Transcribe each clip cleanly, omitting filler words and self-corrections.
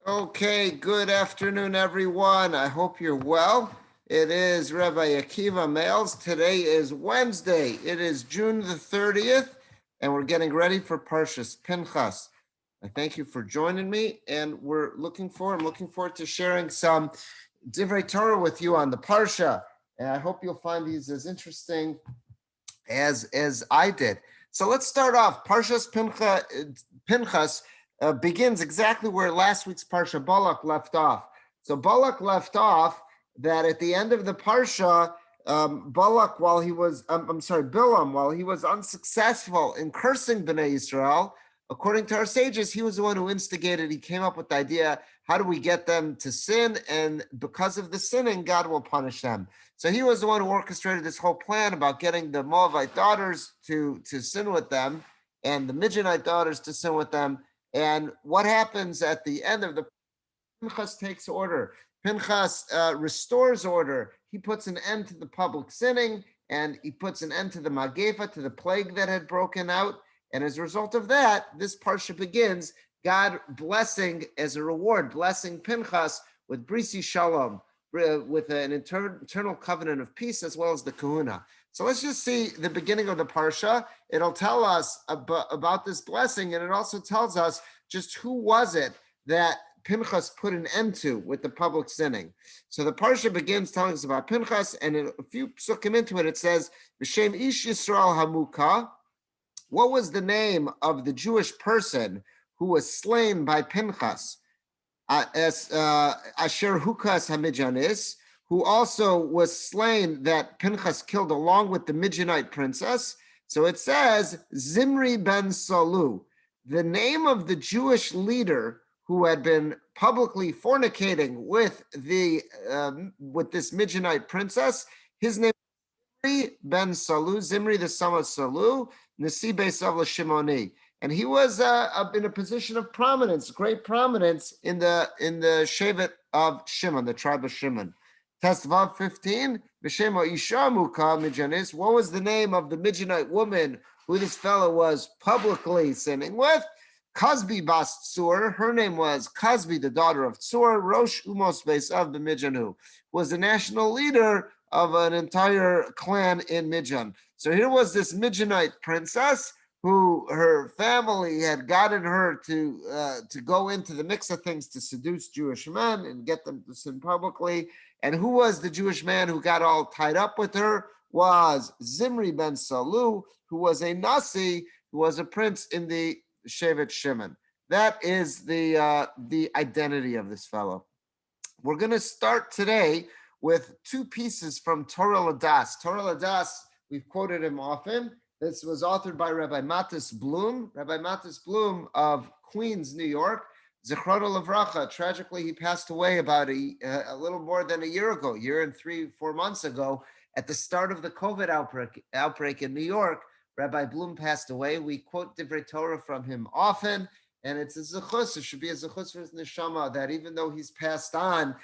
Okay, good afternoon, everyone. I hope you're well. It is Rabbi Akiva Males. Today is Wednesday. It is June the 30th, and we're getting ready for Parshas Pinchas. I thank you for joining me, and I'm looking forward to sharing some Divrei Torah with you on the Parsha. And I hope you'll find these as interesting as I did. So let's start off. Parshas Pinchas begins exactly where last week's Parsha Balak left off. So Balak left off that at the end of the Parsha, Bilam, while he was unsuccessful in cursing Bnei Israel, according to our sages, he was the one who instigated. He came up with the idea, how do we get them to sin? And because of the sinning, God will punish them. So he was the one who orchestrated this whole plan about getting the Moabite daughters to sin with them and the Midianite daughters to sin with them. And what happens at the end of the Pinchas takes order. Pinchas restores order. He puts an end to the public sinning, and he puts an end to the Magefa, to the plague that had broken out. And as a result of that, this parsha begins, God blessing as a reward, blessing Pinchas with Brisi Shalom, with an eternal covenant of peace, as well as the kahuna. So let's just see the beginning of the parsha. It'll tell us about this blessing, and it also tells us just who was it that Pinchas put an end to with the public sinning. So the parsha begins telling us about Pinchas, and a few psukim into it, it says, B'Shem Ish Yisrael Hamuka. What was the name of the Jewish person who was slain by Pinchas? Asher Hukas Hamidianis, who also was slain that Pinchas killed along with the Midianite princess. So it says Zimri ben Salu, the name of the Jewish leader who had been publicly fornicating with this Midianite princess. His name is Zimri ben Salu, Zimri the son of Salu, Nasi Beisav Shimoni. And he was in a position of prominence, great prominence in the Shevet of Shimon, the tribe of Shimon. Test Vav 15, B'Shemo Isha Muka Midianis. What was the name of the Midianite woman who this fellow was publicly sinning with? Kazbi Bas Tzur. Her name was Kazbi, the daughter of Tzur. Rosh Umos Beisav B'Midjanu, was the national leader of an entire clan in Midian. So here was this Midianite princess who her family had gotten her to go into the mix of things to seduce Jewish men and get them to sin publicly. And who was the Jewish man who got all tied up with her? Was Zimri ben Salu, who was a Nasi, who was a prince in the Shevet Shimon. That is the identity of this fellow. We're going to start today with two pieces from Torah Ladas. Torah Ladas, we've quoted him often. This was authored by Rabbi Matis Bloom. Rabbi Matis Bloom of Queens, New York. Zichrono Livracha. Tragically, he passed away about a little more than a year ago, year and 3-4 months ago, at the start of the COVID outbreak in New York. Rabbi Bloom passed away. We quote Divrei Torah from him often, and it's a zechus. It should be a zechus for his neshama that even though he's passed on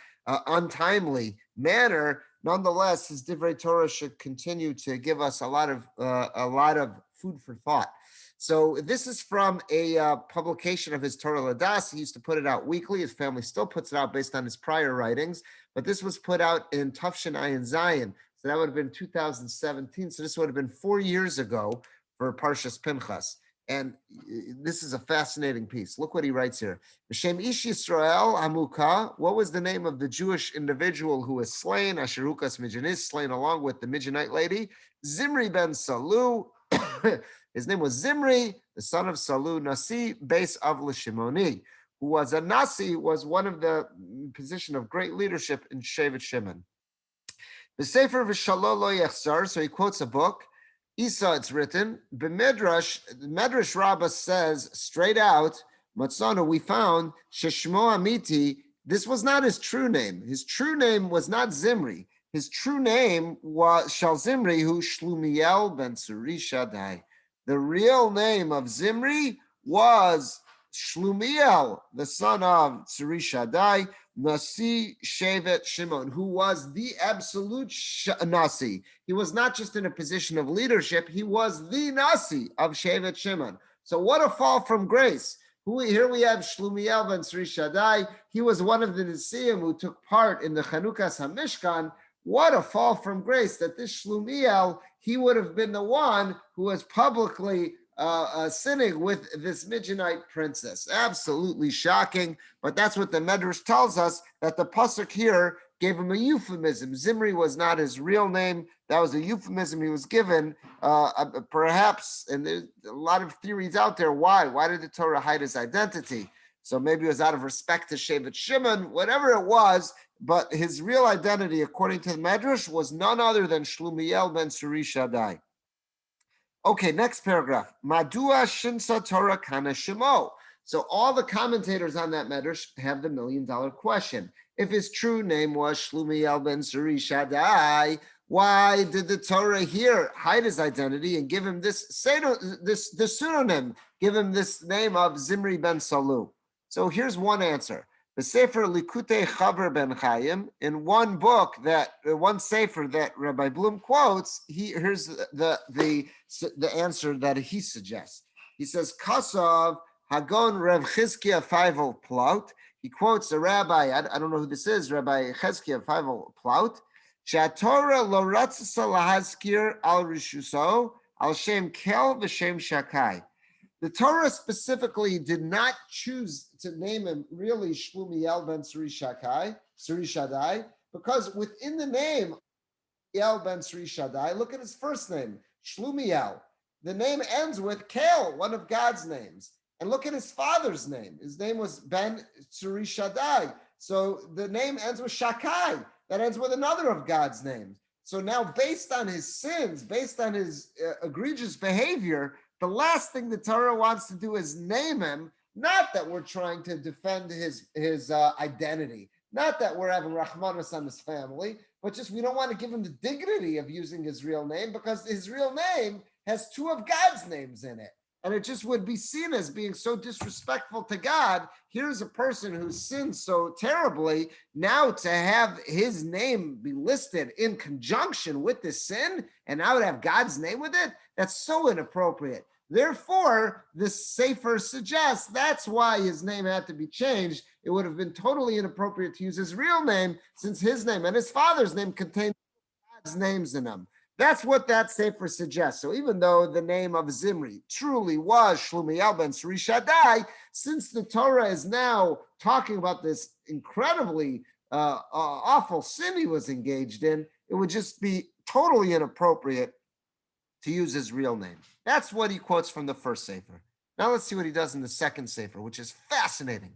untimely manner, nonetheless, his Divrei Torah should continue to give us a lot of food for thought. So this is from a publication of his Torah Ladas. He used to put it out weekly. His family still puts it out based on his prior writings, but this was put out in Tufshin Ayin Zion. So that would have been 2017. So this would have been 4 years ago for Parshas Pinchas. And this is a fascinating piece. Look what he writes here. B'Shem Ish Yisrael Hamuka. What was the name of the Jewish individual who was slain? Asher Hukas Midianis, slain along with the Midianite lady. Zimri ben Salu. His name was Zimri, the son of Salu, Nasi Beis of Shimoni, who was a Nasi, was one of the position of great leadership in Shevet Shimon. The Sefer V'Shalol Lo Yechzar, so he quotes a book. Isa, it's written, Medrash Rabbah says straight out, Matzana, we found, Sheshmo Amiti, this was not his true name. His true name was not Zimri. His true name was Shal Zimri, who Shlumiel ben Tzuri Shaddai. The real name of Zimri was Shlumiel, the son of Tzuri Shaddai, Nasi Shevet Shimon, who was the absolute Nasi. He was not just in a position of leadership, he was the Nasi of Shevet Shimon. So what a fall from grace. Here we have Shlumiel ben Sri Shaddai. He was one of the Nesiim who took part in the Chanukas HaMishkan. What a fall from grace that this Shlumiel, he would have been the one who was publicly sinning with this Midianite princess. Absolutely shocking, but that's what the Medrash tells us, that the pasuk here gave him a euphemism. Zimri was not his real name. That was a euphemism he was given, perhaps, and there's a lot of theories out there. Why did the Torah hide his identity? So maybe it was out of respect to Shevet Shimon, whatever it was, but his real identity, according to the Medrash, was none other than Shlumiel ben Suri Shaddai. Okay, next paragraph. Madua Shinsa Torah Kana Shemo. So all the commentators on that Medrash have the $1 million question. If his true name was Shlumiel ben Suri Shaddai, why did the Torah here hide his identity and give him this pseudonym, give him this name of Zimri ben Salu? So here's one answer. The Sefer Likutei Chaver ben Chaim, in one sefer that Rabbi Bloom quotes, here's the answer that he suggests. He says, Kasav Hagon Rev Chizkiah Feivel Plaut. He quotes a rabbi, I don't know who this is, Rabbi Chizkiah Feivel Plaut. Shatorah lo ratzasa lahazkir al rishuso al shem kel v'shem shakai. The Torah specifically did not choose to name him really Shlumiel ben Suri Shaddai, because within the name Shlumiel ben Suri Shaddai, look at his first name, Shlumiel. The name ends with Kel, one of God's names. And look at his father's name. His name was Ben Suri Shaddai. So the name ends with Shakai. That ends with another of God's names. So now, based on his sins, based on his egregious behavior, the last thing the Torah wants to do is name him. Not that we're trying to defend his identity, not that we're having Rahmanas on his family, but just we don't want to give him the dignity of using his real name, because his real name has two of God's names in it. And it just would be seen as being so disrespectful to God. Here's a person who sinned so terribly. Now to have his name be listed in conjunction with the sin, and now to have God's name with it, that's so inappropriate. Therefore, this sefer suggests that's why his name had to be changed. It would have been totally inappropriate to use his real name, since his name and his father's name contain God's names in them. That's what that sefer suggests. So even though the name of Zimri truly was Shlumiel ben Suri Shaddai, since the Torah is now talking about this incredibly awful sin he was engaged in, it would just be totally inappropriate to use his real name. That's what he quotes from the first sefer. Now let's see what he does in the second sefer, which is fascinating.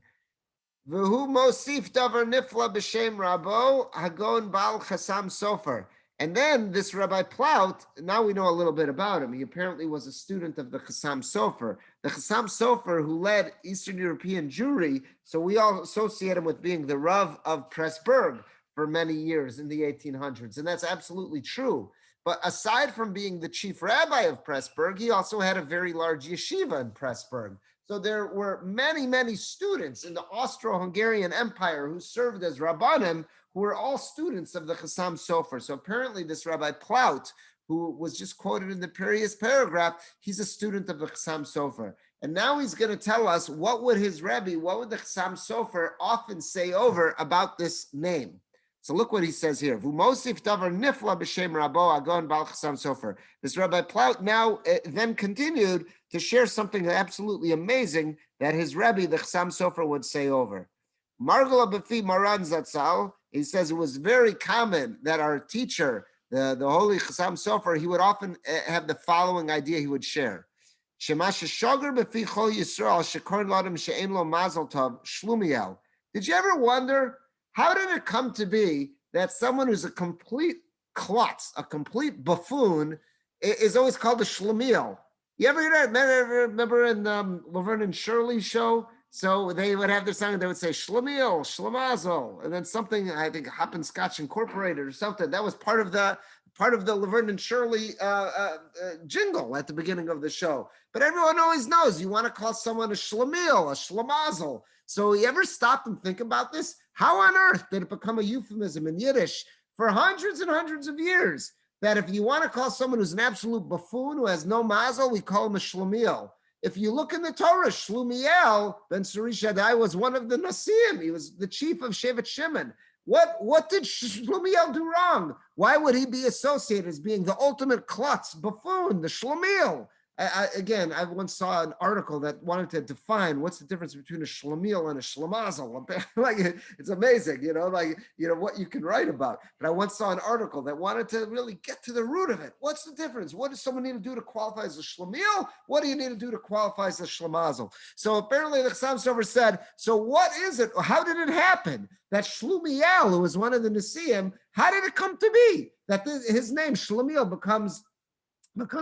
V'hu mosif davar nifla b'shem Rabo Hagon Bal Chasam Sofer. And then this Rabbi Plaut, now we know a little bit about him. He apparently was a student of the Chassam Sofer. The Chassam Sofer who led Eastern European Jewry, so we all associate him with being the Rav of Pressburg for many years in the 1800s. And that's absolutely true. But aside from being the chief rabbi of Pressburg, he also had a very large yeshiva in Pressburg. So there were many, many students in the Austro-Hungarian Empire who served as Rabbanim, who were all students of the Chassam Sofer. So apparently this Rabbi Plaut, who was just quoted in the previous paragraph, he's a student of the Chassam Sofer. And now he's going to tell us what would the Chassam Sofer often say over about this name. So look what he says here. V'mosif davar nifla b'shem Rabo Agon Bal Chassam Sofer. This Rabbi Plaut now then continued to share something absolutely amazing that his Rebbe, the Chassam Sofer, would say over. Margala b'fi Maran Zatzal, he says it was very common that our teacher, the holy Chassam Sofer, he would often have the following idea he would share. Shemash shogar b'fi chol Yisrael shekor l'adam she'en lo mazel tov Shlumiel. Did you ever wonder, how did it come to be that someone who's a complete klutz, a complete buffoon, is always called a Shlumiel? You ever hear that? Remember in Laverne and Shirley's show? So they would have their song and they would say Shlumiel, Shlemazel, and then something, I think Hoppencotch Incorporated or something. That was part of the Laverne and Shirley jingle at the beginning of the show. But everyone always knows you want to call someone a Shlumiel, a Shlemazel. So you ever stop and think about this? How on earth did it become a euphemism in Yiddish for hundreds and hundreds of years? That if you want to call someone who's an absolute buffoon who has no mazel, we call him a Shlumiel. If you look in the Torah, Shlumiel ben Surishadai was one of the Nasiim. He was the chief of Shevet Shimon. What did Shlumiel do wrong? Why would he be associated as being the ultimate klutz, buffoon, the Shlumiel? I once saw an article that wanted to define what's the difference between a Shlumiel and a Shlemazel. Like, it's amazing, what you can write about. But I once saw an article that wanted to really get to the root of it. What's the difference? What does someone need to do to qualify as a Shlumiel? What do you need to do to qualify as a Shlemazel? So apparently the Chassam Sofer said, so what is it? How did it happen that Shlumiel, who was one of the Nesiim, how did it come to be that his name, Shlumiel, becomes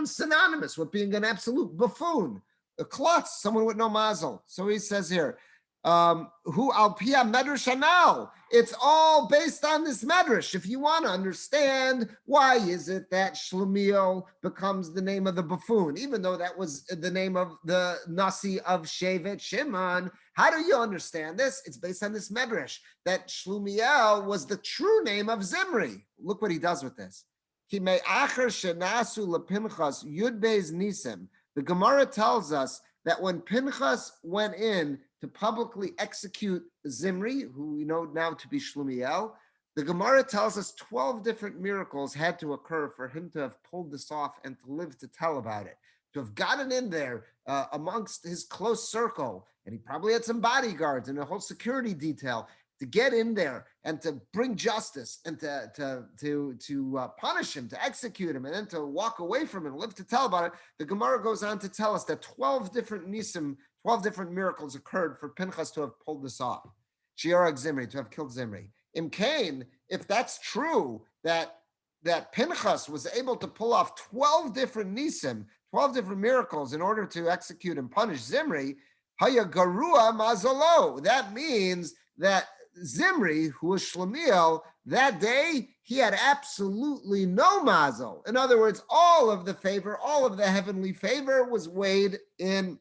synonymous with being an absolute buffoon, a klutz, someone with no mazel? So he says here, who al pia medrash hanal. It's all based on this medrash. If you want to understand why is it that Shlumiel becomes the name of the buffoon, even though that was the name of the Nasi of Shevet Shimon, how do you understand this? It's based on this medrash that Shlumiel was the true name of Zimri. Look what he does with this. The Gemara tells us that when Pinchas went in to publicly execute Zimri, who we know now to be Shlumiel, the Gemara tells us 12 different miracles had to occur for him to have pulled this off and to live to tell about it, to have gotten in there amongst his close circle. And he probably had some bodyguards and a whole security detail to get in there and to bring justice and to punish him, to execute him, and then to walk away from him and live to tell about it. The Gemara goes on to tell us that 12 different nisim, 12 different miracles occurred for Pinchas to have pulled this off. Shiorag Zimri, to have killed Zimri. Imkain, if that's true, that Pinchas was able to pull off 12 different nisim, 12 different miracles in order to execute and punish Zimri, Haya Garua Mazalo. That means that Zimri, who was Shlumiel, that day, he had absolutely no mazel. In other words, all of the favor, all of the heavenly favor was weighed in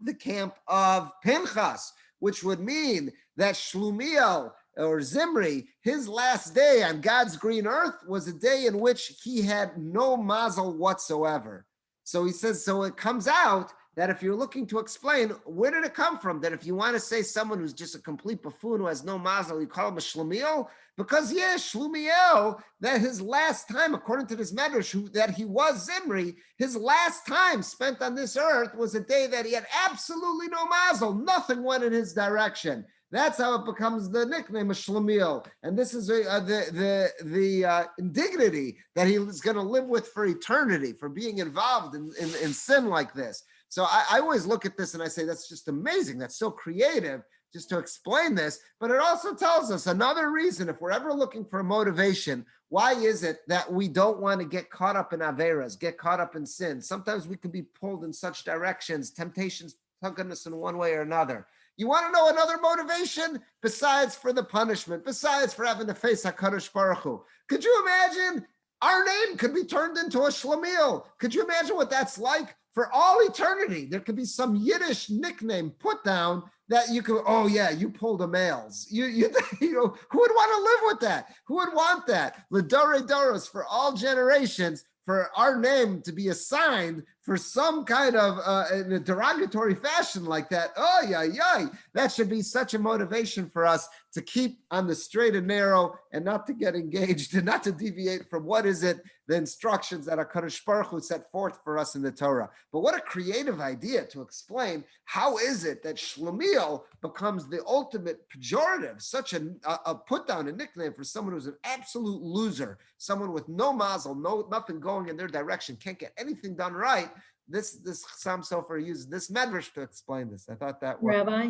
the camp of Pinchas, which would mean that Shlumiel, or Zimri, his last day on God's green earth was a day in which he had no mazel whatsoever. So he says, so it comes out that if you're looking to explain, where did it come from? That if you want to say someone who's just a complete buffoon who has no mazel, you call him a Shlumiel? Because Shlumiel, that his last time, according to this medrash, that he was Zimri, his last time spent on this earth was a day that he had absolutely no mazel. Nothing went in his direction. That's how it becomes the nickname of Shlumiel. And this is the indignity that he is going to live with for eternity, for being involved in sin like this. So I always look at this and I say, that's just amazing. That's so creative just to explain this. But it also tells us another reason, if we're ever looking for motivation, why is it that we don't want to get caught up in averas, get caught up in sin? Sometimes we can be pulled in such directions, temptations tugging us in one way or another. You want to know another motivation besides for the punishment, besides for having to face HaKadosh Baruch Hu? Could you imagine our name could be turned into a Shlumiel? Could you imagine what that's like? For all eternity, there could be some Yiddish nickname put down that you could, oh yeah, you pulled a males. You know, who would want to live with that? Who would want that? L'dorei doros, for all generations, for our name to be assigned for some kind of in a derogatory fashion like that. Oh yeah, that should be such a motivation for us to keep on the straight and narrow and not to get engaged and not to deviate from what is it, the instructions that HaKadosh Baruch Hu set forth for us in the Torah. But what a creative idea to explain how is it that Shlumiel becomes the ultimate pejorative, such a put down, a nickname for someone who's an absolute loser, someone with no mazel, nothing going in their direction, can't get anything done right. This Chassam Sofer uses this medrash to explain this. I thought that was. Rabbi?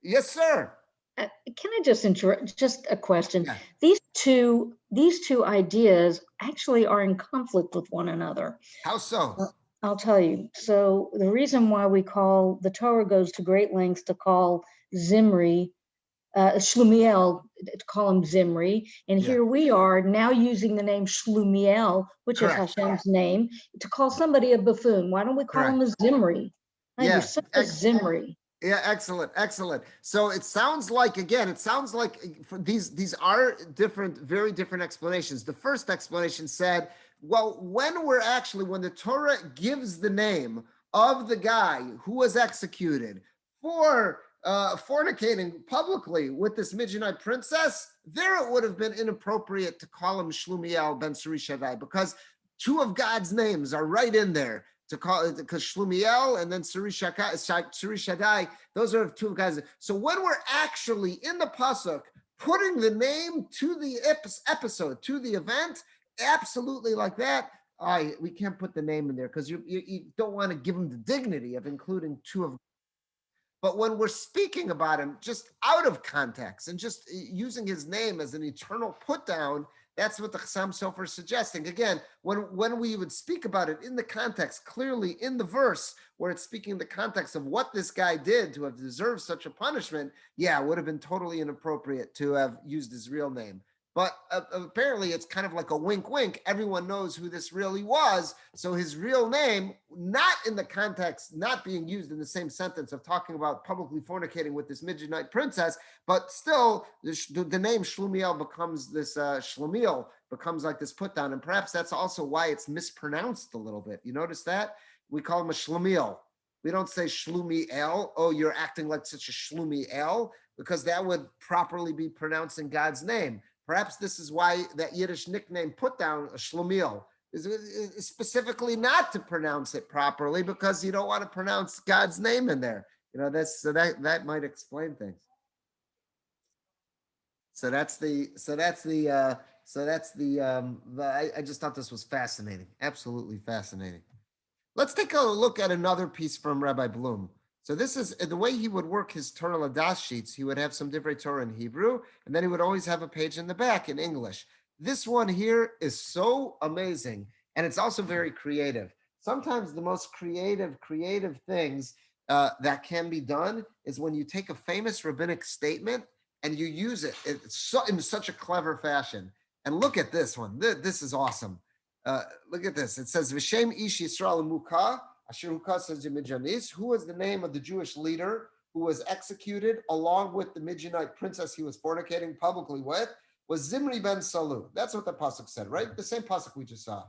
Yes, sir. Can I just interrupt? Just a question. Yeah. These two ideas actually are in conflict with one another. How so? I'll tell you. So the reason why the Torah goes to great lengths to call Zimri, Shlumiel, to call him Zimri, and here we are now using the name Shlumiel, which Correct. is Hashem's name, to call somebody a buffoon. Why don't we call him a Zimri? You're such a Zimri. Yeah, excellent. So it sounds like, again, for these are different, very different explanations. The first explanation said, well, when the Torah gives the name of the guy who was executed for fornicating publicly with this Midianite princess, there it would have been inappropriate to call him Shlumiel ben Surishadai, because two of God's names are right in there to call it, because Shlumiel and then Surishadai, those are two of God's. So when we're actually in the pasuk putting the name to the episode, to the event, absolutely like that, we can't put the name in there because you don't want to give him the dignity of including two of. But when we're speaking about him just out of context and just using his name as an eternal put down, that's what the Chassam Sofer is suggesting. Again, when we would speak about it in the context, clearly in the verse where it's speaking in the context of what this guy did to have deserved such a punishment, yeah, it would have been totally inappropriate to have used his real name. But apparently it's kind of like a wink, wink. Everyone knows who this really was. So his real name, not in the context, not being used in the same sentence of talking about publicly fornicating with this Midianite princess, but still the name Shlumiel becomes this, Shlumiel becomes like this put down. And perhaps that's also why it's mispronounced a little bit. You notice that? We call him a Shlumiel. We don't say Shlumiel. Oh, you're acting like such a Shlumiel, because that would properly be pronouncing God's name. Perhaps this is why that Yiddish nickname put down, Shlumiel, is specifically not to pronounce it properly, because you don't want to pronounce God's name in there. You know, that might explain things. I just thought this was fascinating, absolutely fascinating. Let's take a look at another piece from Rabbi Bloom. So this is the way he would work his Torah Ladas sheets. He would have some Divrei Torah in Hebrew, and then he would always have a page in the back in English. This one here is so amazing, and it's also very creative. Sometimes the most creative things that can be done is when you take a famous rabbinic statement and you use it in such a clever fashion. And look at this one. This is awesome. Look at this. It says, V'shem ish Yisrael Mukah, Asher says Midianis, who was the name of the Jewish leader who was executed along with the Midianite princess he was fornicating publicly with, was Zimri ben Salu. That's what the pasuk said, right? The same pasuk we just saw.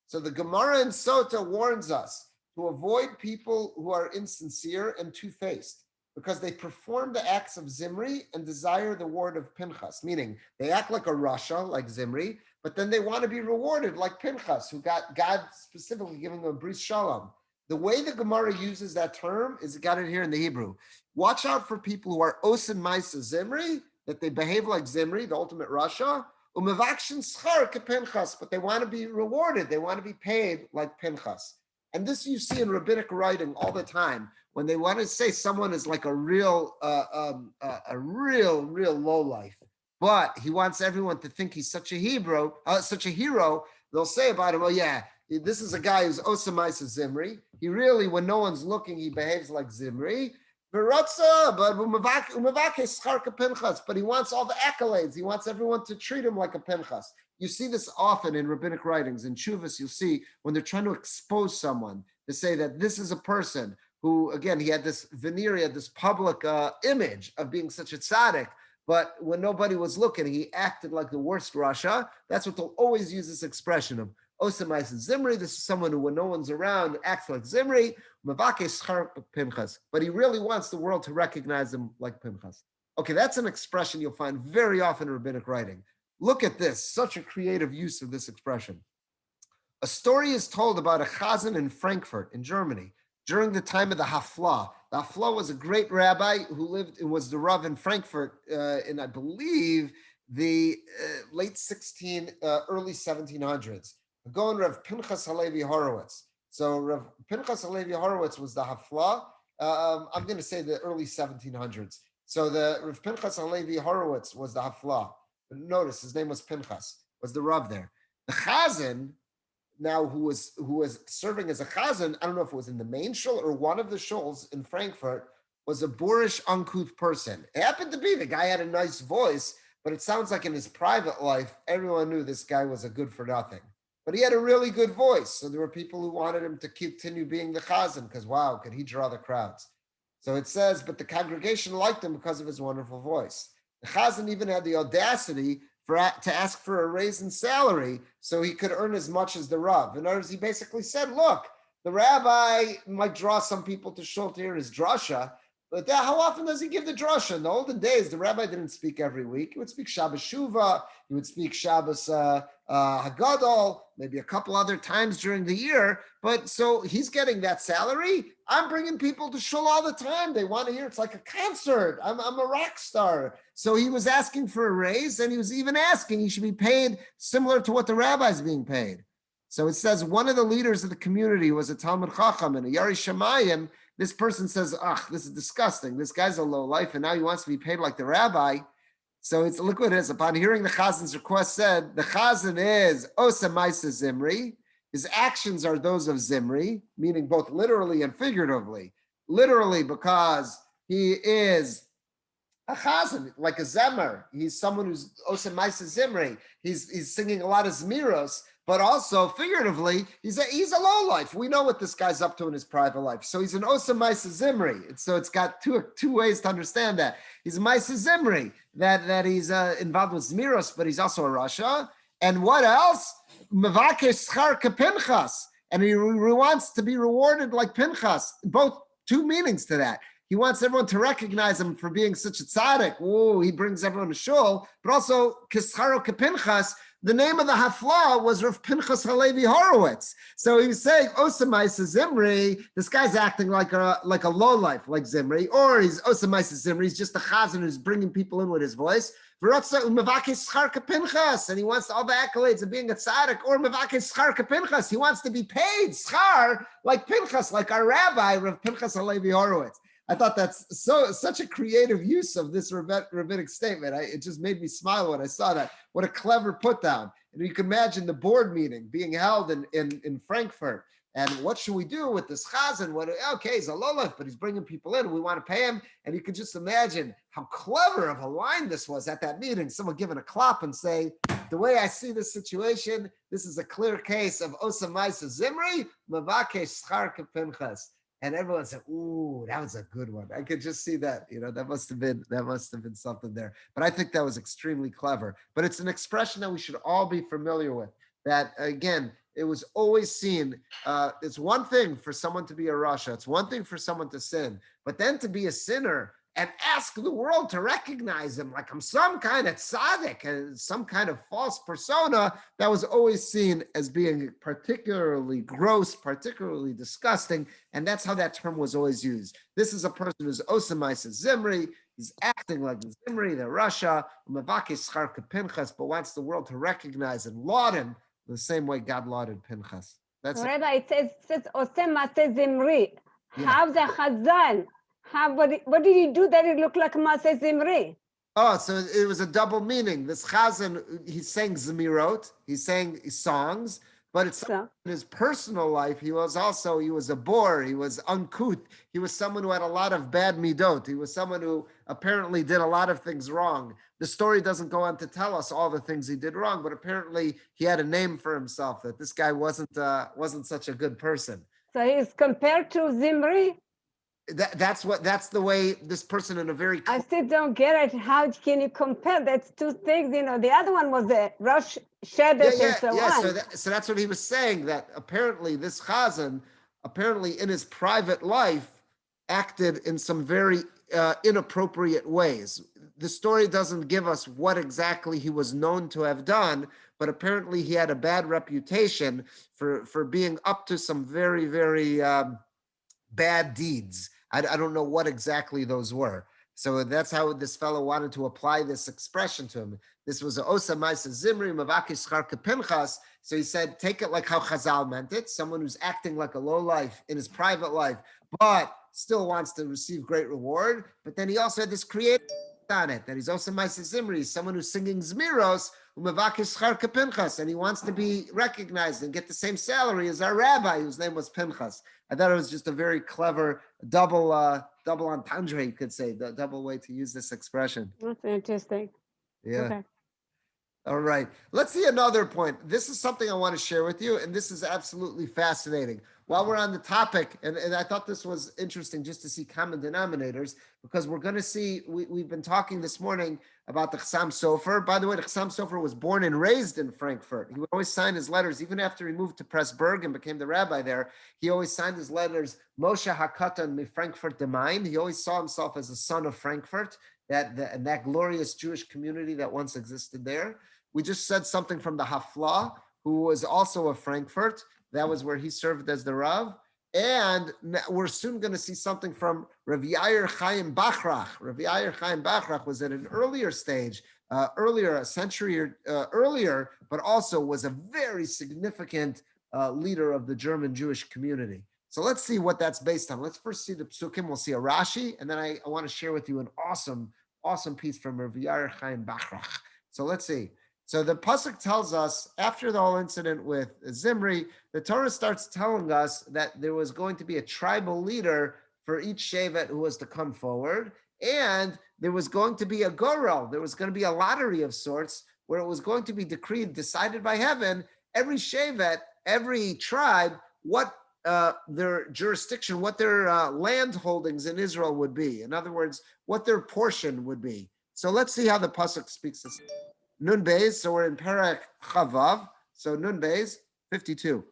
So the Gemara in Sota warns us to avoid people who are insincere and two-faced, because they perform the acts of Zimri and desire the word of Pinchas, meaning they act like a Rasha, like Zimri, but then they want to be rewarded like Pinchas, who got God specifically giving them a bris shalom. The way the Gemara uses that term is, got it here in the Hebrew. Watch out for people who are osin maisa Zimri, that they behave like Zimri, the ultimate Rasha, umevakshin schar kepinchas, but they want to be rewarded. They want to be paid like Pinchas. And this you see in rabbinic writing all the time, when they want to say someone is like a real lowlife, but he wants everyone to think he's such a hero. They'll say about him, oh yeah, this is a guy who's Osamaisa Zimri. He really, when no one's looking, he behaves like Zimri. But he wants all the accolades. He wants everyone to treat him like a Pinchas. You see this often in rabbinic writings. In Shuvas, you'll see when they're trying to expose someone, to say that this is a person who, again, he had this veneer, he had this public image of being such a tzaddik, but when nobody was looking, he acted like the worst Rasha. That's what they'll always use this expression of Osamais Zimri. This is someone who, when no one's around, acts like Zimri. But he really wants the world to recognize him like Pinchas. Okay, that's an expression you'll find very often in rabbinic writing. Look at this, such a creative use of this expression. A story is told about a chazan in Frankfurt, in Germany, during the time of the Hafla. The Hafla was a great rabbi who lived and was the Rav in Frankfurt in, I believe, the late early 1700s. The Gaon Rav Pinchas Halevi Horowitz. So Rav Pinchas Halevi Horowitz was the Hafla. I'm going to say the early 1700s. So the Rav Pinchas Halevi Horowitz was the Hafla. Notice his name was Pinchas, was the Rav there. The Chazan, now who was serving as a chazan, I don't know if it was in the main shul or one of the shuls in Frankfurt, was a boorish, uncouth person. It happened to be the guy had a nice voice, but it sounds like in his private life, everyone knew this guy was a good for nothing. But he had a really good voice, so there were people who wanted him to continue being the chazan, because wow, could he draw the crowds. So it says, but the congregation liked him because of his wonderful voice. The chazan even had the audacity to ask for a raise in salary so he could earn as much as the Rav. In other words, he basically said, look, The rabbi might draw some people to shul to hear his drasha, but how often does he give the drasha? In the olden days, the rabbi didn't speak every week. He would speak Shabbos Shuvah, he would speak Shabbos Hagadol, maybe a couple other times during the year. But so he's getting that salary. I'm bringing people to shul all the time. They want to hear. It's like a concert. I'm a rock star. So he was asking for a raise, and he was even asking he should be paid similar to what the rabbi's being paid. So it says one of the leaders of the community was a Talmud Chacham and a Yari Shemayim. This person says, this is disgusting. This guy's a low life, and now he wants to be paid like the rabbi. So look what it is. Upon hearing the Chazan's request said, the Chazan is Osa Maisa Zimri. His actions are those of Zimri, meaning both literally and figuratively. Literally because he is a chazan, like a zemer. He's someone who's Osa Maisa Zimri. He's singing a lot of zmiros, but also figuratively, he's a low life. We know what this guy's up to in his private life. So he's an Osa Maisa Zimri. So it's got two ways to understand that. He's a Maisa Zimri, that he's involved with zmiros, but he's also a Rasha. And what else? Mevakesh schar kepinchas. And he wants to be rewarded like Pinchas. Both two meanings to that. He wants everyone to recognize him for being such a tzaddik. Oh, he brings everyone to shul. But also, Kischaro Kepinchas, the name of the hafla was Rav Pinchas Halevi Horowitz. So he was saying, Osamaisa Zimri, this guy's acting like a lowlife, like Zimri, or he's Osamaisa Zimri, he's just a chazan who's bringing people in with his voice. And he wants all the accolades of being a tzaddik, or Mevakis Schar Kepinchas. He wants to be paid schar like Pinchas, like our rabbi, Rav Pinchas Halevi Horowitz. I thought that's such a creative use of this rabbinic statement. It just made me smile when I saw that. What a clever put down. And you can imagine the board meeting being held in Frankfurt. And what should we do with this chazan? Okay, he's a lowlife, but he's bringing people in. We want to pay him. And you can just imagine how clever of a line this was at that meeting. Someone giving a clap and say, the way I see this situation, this is a clear case of Osa Maisa Zimri, Mavakesh Schar Kepinchas. And everyone said, "Ooh, that was a good one." I could just see that. That must have been something there. But I think that was extremely clever. But it's an expression that we should all be familiar with. That again, it was always seen. It's one thing for someone to be a rasha. It's one thing for someone to sin, but then to be a sinner and ask the world to recognize him like I'm some kind of tzaddik and some kind of false persona, that was always seen as being particularly gross, particularly disgusting, and that's how that term was always used. This is a person who's Osamaisa Zimri, he's acting like Zimri, the Rasha, but wants the world to recognize and laud him the same way God lauded Pinchas. That's Rabbi, it says Osamaisa Zimri. How the Chazal? What did he do that it looked like Maseh Zimri? Oh, so it was a double meaning. This chazan, he's saying zemirot, he's saying songs, but it's in his personal life. He was a bore. He was uncouth. He was someone who had a lot of bad midot. He was someone who apparently did a lot of things wrong. The story doesn't go on to tell us all the things he did wrong, but apparently he had a name for himself, that this guy wasn't such a good person. So he's compared to Zimri? That's the way this person in a very... I still don't get it. How can you compare? That's two things. The other one was a Rosh Shedesh and so on. So that's what he was saying, that apparently this chazan, in his private life, acted in some very inappropriate ways. The story doesn't give us what exactly he was known to have done, but apparently he had a bad reputation for being up to some very, very bad deeds. I don't know what exactly those were. So that's how this fellow wanted to apply this expression to him. This was Osa Maisa Zimri, Mavakish Schar Kepinchas. So he said, take it like how Chazal meant it, someone who's acting like a lowlife in his private life, but still wants to receive great reward. But then he also had this creative on it, that he's Osa Maisa Zimri, someone who's singing Zmiros, Mavakish Schar Kepinchas, and he wants to be recognized and get the same salary as our rabbi, whose name was Pinchas. I thought it was just a very clever double entendre, you could say, the double way to use this expression. That's interesting. Yeah. Okay. All right. Let's see another point. This is something I want to share with you, and this is absolutely fascinating. while we're on the topic, and I thought this was interesting just to see common denominators, because we're going to see, we've been talking this morning about the Chassam Sofer. By the way, the Chassam Sofer was born and raised in Frankfurt. He would always sign his letters, even after he moved to Pressburg and became the rabbi there, he always signed his letters, Moshe HaKatan mi Frankfurt de Main. He always saw himself as a son of Frankfurt, that glorious Jewish community that once existed there. We just said something from the Hafla, who was also of Frankfurt. That was where he served as the Rav. And we're soon going to see something from Rav Yair Chaim Bachrach. Rav Yair Chaim Bachrach was at an earlier stage, a century earlier, but also was a very significant leader of the German Jewish community. So let's see what that's based on. Let's first see the Psukim. We'll see a Rashi, and then I want to share with you an awesome piece from Rav Yair Chaim Bachrach. So let's see. So the pasuk tells us, after the whole incident with Zimri, the Torah starts telling us that there was going to be a tribal leader for each shevet who was to come forward, and there was going to be a gorel. There was going to be a lottery of sorts where it was going to be decided by heaven, every shevet, every tribe, what their jurisdiction, what their land holdings in Israel would be. In other words, what their portion would be. So let's see how the pasuk speaks this. Nun Beis, so we're in Perek Chavav. So Nun Beis, 52.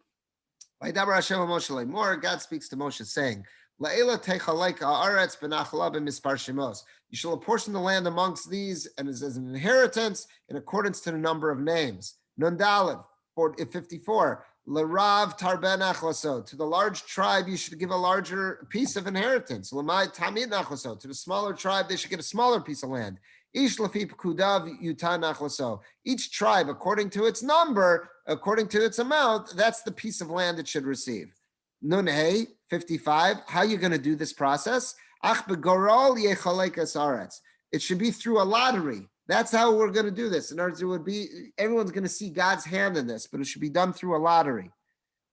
Vaydaber Hashem Moshe Lemor, God speaks to Moshe saying, La'ela techalek ha'aretz b'nachla b'mispar shemos. You shall apportion the land amongst these and as an inheritance in accordance to the number of names. Nun Daled, 54. L'rav tarben nachlaso. To the large tribe, you should give a larger piece of inheritance. L'mai tamid nachlaso. To the smaller tribe, they should get a smaller piece of land. Ish lafi pekudav yutan nachlaso. Each tribe, according to its number, according to its amount, that's the piece of land it should receive. Nun hey, 55. How are you going to do this process? Ach begorol yechalek asaretz. It should be through a lottery. That's how we're going to do this. In other words, it would be, everyone's going to see God's hand in this, but it should be done through a lottery.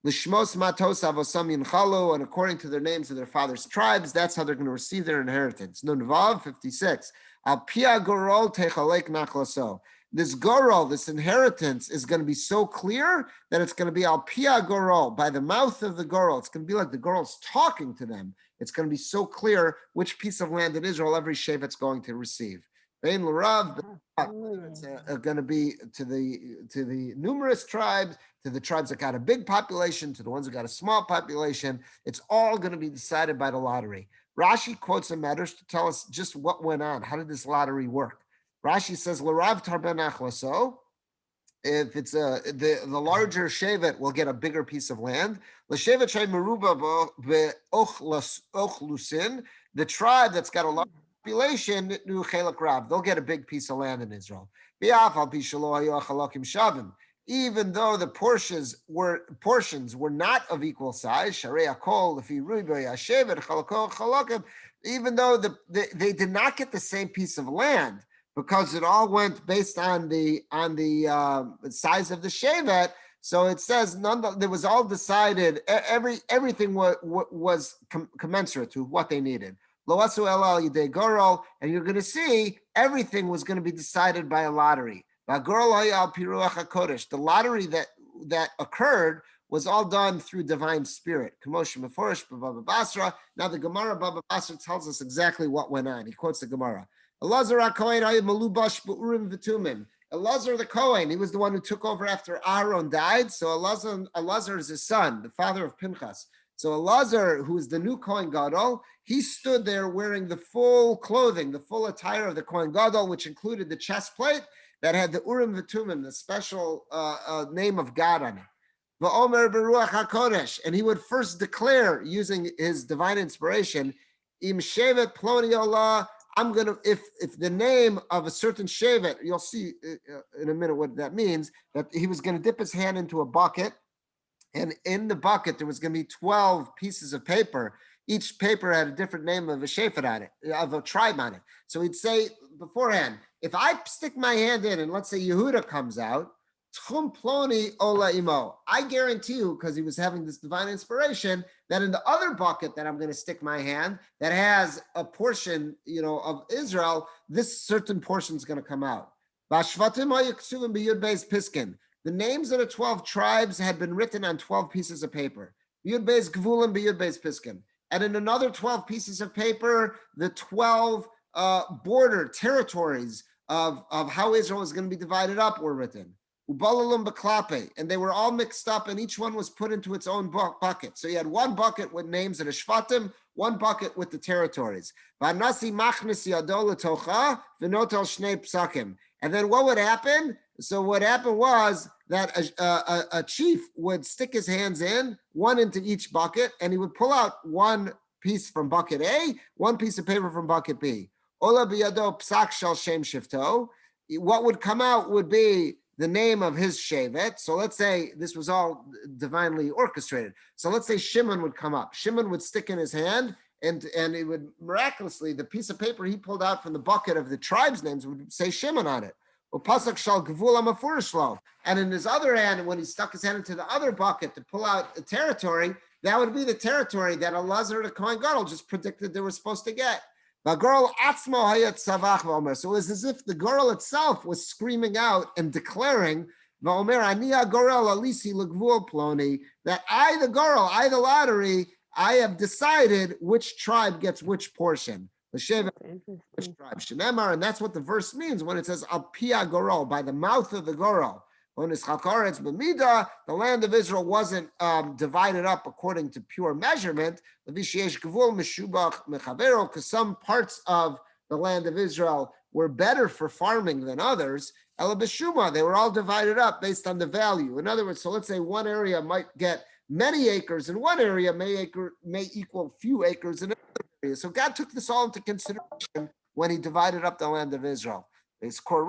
L'shmos matos avosam yinchalu, and according to their names of their fathers' tribes, that's how they're going to receive their inheritance. Nun vav, 56. Al pia gorol techalek nachlaso. This gorol, this inheritance, is going to be so clear that it's going to be al pia gorol, by the mouth of the gorol. It's going to be like the gorol's talking to them. It's going to be so clear which piece of land in Israel every shevet's going to receive. It's going to be to the numerous tribes, to the tribes that got a big population, to the ones that got a small population. It's all going to be decided by the lottery. Rashi quotes a medrash to tell us just what went on. How did this lottery work? Rashi says, "L'rav tarben achlaso." If it's the larger shevet will get a bigger piece of land. L'shevet shay meruba be'ochlusin. The tribe that's got a large population, they'll get a big piece of land in Israel. Even though the portions were not of equal size, even though they did not get the same piece of land, because it all went based on the size of the shevet. So it says there was all decided. Everything was commensurate to what they needed. And you're going to see everything was going to be decided by a lottery. The lottery that occurred was all done through divine spirit. Now the Gemara Baba Basra tells us exactly what went on. He quotes the Gemara. Elazar the Kohen, he was the one who took over after Aaron died. So Elazar is his son, the father of Pinchas. So Elazar, who is the new Kohen Gadol, he stood there wearing the full clothing, the full attire of the Kohen Gadol, which included the chest plate that had the Urim V'Tumim, the special name of God on it. V'omer Beruach HaKodesh, and he would first declare, using his divine inspiration, Im Shevet Ploni Olah, I'm going to, if the name of a certain shevet, you'll see in a minute what that means, that he was going to dip his hand into a bucket, and in the bucket, there was going to be 12 pieces of paper. Each paper had a different name of a shevet on it, of a tribe on it. So he'd say beforehand, if I stick my hand in, and let's say Yehuda comes out, Tchum Ploni Ola Imo, I guarantee you, because he was having this divine inspiration, that in the other bucket that I'm going to stick my hand, that has a portion, of Israel, this certain portion is going to come out. The names of the 12 tribes had been written on 12 pieces of paper. Yud Beis Gvulim, Yud Beis Piskin. And in another 12 pieces of paper, the 12 border territories of how Israel was going to be divided up were written. Ubalalum Baklape, and they were all mixed up, and each one was put into its own bucket. So you had one bucket with names of the Shvatim, one bucket with the territories. Vanasi machnis yado letocha v'notel shnei psakim. And then what would happen? So what happened was that a chief would stick his hands in, one into each bucket, and he would pull out one piece from bucket A, one piece of paper from bucket B. Ola biyado psak shel shem shifto. What would come out would be the name of his shevet. So let's say this was all divinely orchestrated. So let's say Shimon would come up. Shimon would stick in his hand, and it would miraculously, the piece of paper he pulled out from the bucket of the tribe's names would say Shimon on it. And in his other hand, when he stuck his hand into the other bucket to pull out the territory, that would be the territory that Elazar the Kohen Gadol just predicted they were supposed to get. So it was as if the girl itself was screaming out and declaring that I, the girl, I, the lottery, I have decided which tribe gets which portion. Which tribe? Shenemar, and that's what the verse means when it says al pia gorol, by the mouth of the gorol. When it's chakaretz b'mida, the land of Israel wasn't divided up according to pure measurement. Because some parts of the land of Israel were better for farming than others. Ela b'shuma, they were all divided up based on the value. In other words, so let's say one area might get many acres, and one area may equal few acres in another area. So God took this all into consideration when he divided up the land of Israel. Okay, so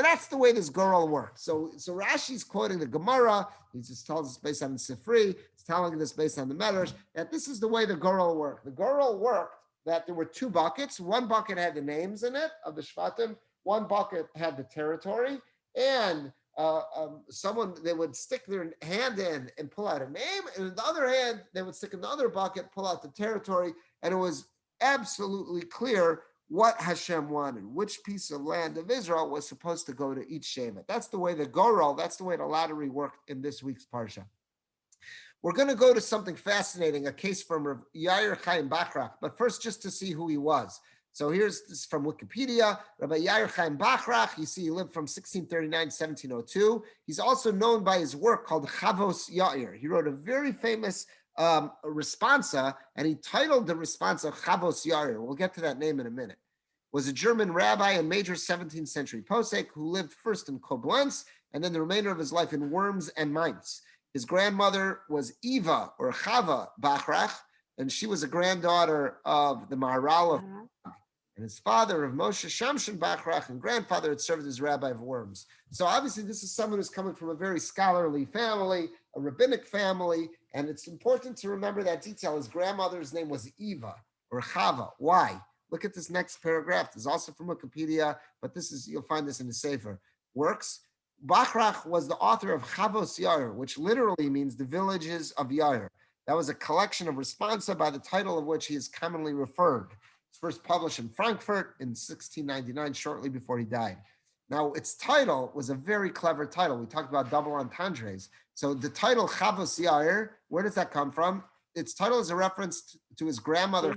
that's the way this girl works. So Rashi's quoting the Gemara. He just tells us based on the Sifri. He's telling this based on the Medrash that this is the way the girl worked. The girl worked that there were two buckets. One bucket had the names in it of the Shvatim. One bucket had the territory, and they would stick their hand in and pull out a name, and in the other hand, they would stick in the other bucket, pull out the territory, and it was absolutely clear what Hashem wanted, which piece of land of Israel was supposed to go to each shevet. That's the way the Gorel, that's the way the lottery worked in this week's Parsha. We're going to go to something fascinating, a case from Yair Chaim Bachrach, but first just to see who he was. So this is from Wikipedia, Rabbi Yair Chaim Bachrach. You see, he lived from 1639 to 1702. He's also known by his work called Chavos Yair. He wrote a very famous responsa, and he titled the responsa Chavos Yair. We'll get to that name in a minute. Was a German rabbi and major 17th century posek who lived first in Koblenz and then the remainder of his life in Worms and Mainz. His grandmother was Eva or Chava Bachrach, and she was a granddaughter of the Maharal of and his father of Moshe Shamshin Bachrach and grandfather had served as rabbi of Worms. So obviously this is someone who's coming from a very scholarly family, a rabbinic family, and it's important to remember that detail. His grandmother's name was Eva or Chava. Why? Look at this next paragraph. This is also from Wikipedia, but you'll find this in the Sefer works. Bachrach was the author of Chavos Yair, which literally means the villages of Yair. That was a collection of responsa by the title of which he is commonly referred. It's first published in Frankfurt in 1699, shortly before he died. Now, its title was a very clever title. We talked about double entendres. So the title Chavos Yair, where does that come from? Its title is a reference to his grandmother,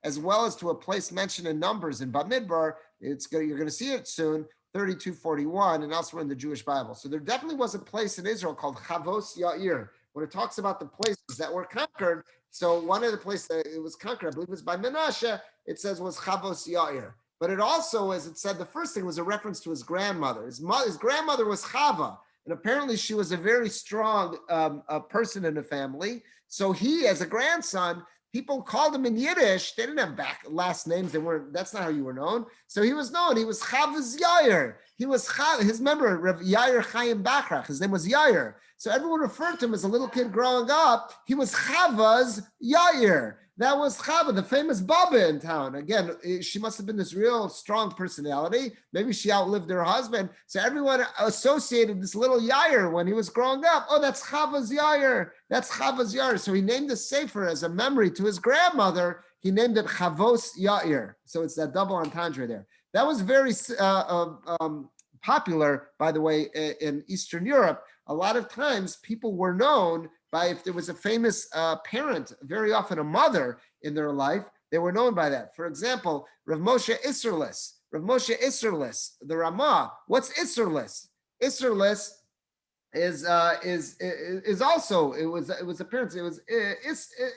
as well as to a place mentioned in Numbers in Bamidbar. You're going to see it soon, 3241, and elsewhere in the Jewish Bible. So there definitely was a place in Israel called Chavos Yair. When it talks about the places that were conquered, so one of the places that it was conquered, I believe it was by Menashe, it says was Chavos Yair. But it also, as it said, the first thing was a reference to his grandmother. His grandmother was Chava, and apparently she was a very strong person in the family. So he, as a grandson, people called him in Yiddish. They didn't have last names. That's not how you were known. So he was known. He was Chavos Yair. He was his member, Rav Yair Chaim Bachrach. His name was Yair. So everyone referred to him as a little kid growing up. He was Chavos Yair. That was Chava, the famous Baba in town. Again, she must have been this real strong personality. Maybe she outlived her husband. So everyone associated this little Yair when he was growing up. Oh, that's Chavos Yair. That's Chavos Yair. So he named the Sefer as a memory to his grandmother. He named it Chavos Yair. So it's that double entendre there. That was very popular, by the way, in Eastern Europe. A lot of times people were known by, if there was a famous parent, very often a mother in their life, they were known by that. For example, Rav Moshe Isserlis, the Ramah. What's Isserlis? Isserlis is also, it was appearance. It was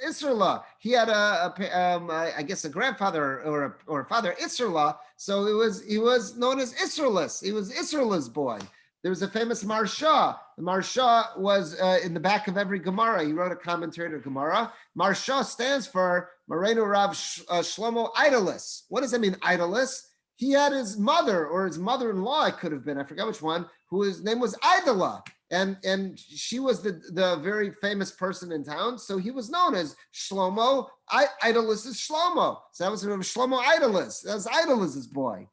Isserla. He had I guess a grandfather or a father, Isserla. So he was known as Isserlis. He was Isserla's boy. There was a famous Marsha. The Marsha was in the back of every Gemara. He wrote a commentary to Gemara. Marsha stands for Moreno Rav Shlomo Idolus. What does that mean, Idolus? He had his mother, or his mother-in-law, it could have been, I forgot which one, whose name was Idola. And she was the very famous person in town. So he was known as Shlomo. Idolus is Shlomo. So that was Shlomo Idolus. That was Idolus's boy.